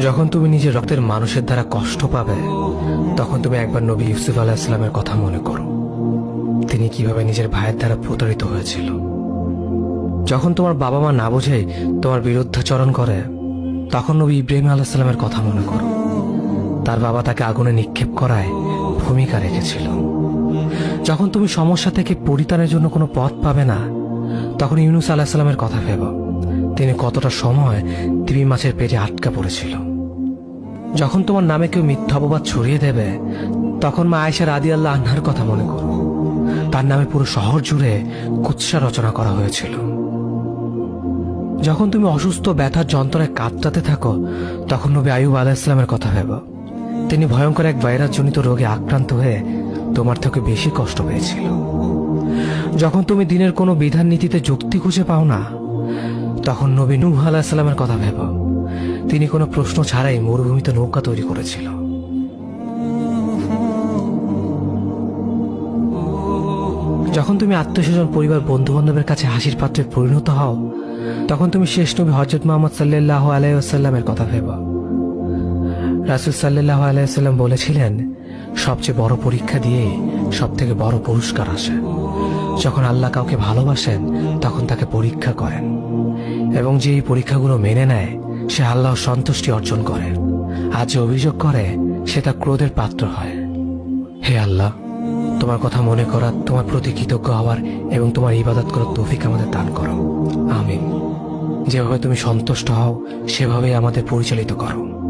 যখন তুমি নিজের রক্তের মানুষের দ্বারা কষ্ট পাবে, তখন তুমি একবার নবী ইউসুফ আলাইহিস সালামের কথা মনে করো। তিনি কিভাবে নিজের ভাইয়ের দ্বারা প্রতারিত হয়েছিল। যখন তোমার বাবা মা না বুঝেই তোমার বিরুদ্ধাচরণ করে, তখন নবী ইব্রাহিম আলাইহিস সালামের কথা মনে করো। তার বাবা তাকে আগুনে নিক্ষেপ করায় ভূমিকা রেখেছিল। যখন তুমি সমস্যা থেকে পরিত্রাণের জন্য কোনো পথ পাবে না, তখন ইউনুস আলাইহিস সালামের কথা ভেবো। তিনি কতটা সময় তিমি মাছের পেটে আটকা পড়েছিল। যখন তোমার নামে কেউ মিথ্যা অপবাদ ছড়িয়ে দেবে, তখন মা আয়েশা রাদিয়াল্লাহু আনহার কথা মনে করো। তার নামে পুরো শহর জুড়ে কুৎসা রচনা করা হয়েছিল। যখন তুমি অসুস্থ ব্যথার যন্ত্রণায় কাতরাতে থাকো, তখন নবী আইয়ুব আলাইহিস সালামের কথা ভেবো। তিনি ভয়ঙ্কর এক ভাইরাস জনিত রোগে আক্রান্ত হয়ে তোমার থেকে বেশি কষ্ট পেয়েছিল। যখন তুমি দিনের কোনো বিধান নীতিতে যুক্তি খুঁজে পাও না, তখন নবী নূহ আলাইহিস সালামের কথা ভেবো। তিনি কোনো প্রশ্ন ছাড়াই মরুভূমিতে নৌকা তৈরি করেছিল। যখন তুমি আত্মীয়স্বজন, পরিবার, বন্ধু বান্ধবের কাছে হাসির পাত্রে পরিণত হও, তখন তুমি শেষ নবী হযরত মুহাম্মদ সাল্লাল্লাহু আলাইহি ওয়াসাল্লামের কথা ভেবো। রাসূল সাল্লাল্লাহু আলাইহি ওয়াসাল্লাম বলেছিলেন, সবচেয়ে বড় পরীক্ষা দিয়ে সবথেকে বড় পুরস্কার আসে। যখন আল্লাহ কাউকে ভালোবাসেন, তখন তাকে পরীক্ষা করেন, এবং যে এই পরীক্ষাগুলো মেনে নেয়, সে আল্লাহর সন্তুষ্টি অর্জন করে। আর যে অভিযোগ করে, সে তার ক্রোধের পাত্র হয়। হে আল্লাহ, তোমার কথা মনে করা, তোমার প্রতি কৃতজ্ঞ হওয়ার এবং তোমার ইবাদত করার তৌফিক আমাদের দান করো। আমিন। যেভাবে তুমি সন্তুষ্ট হও, সেভাবেই আমাদের পরিচালিত করো।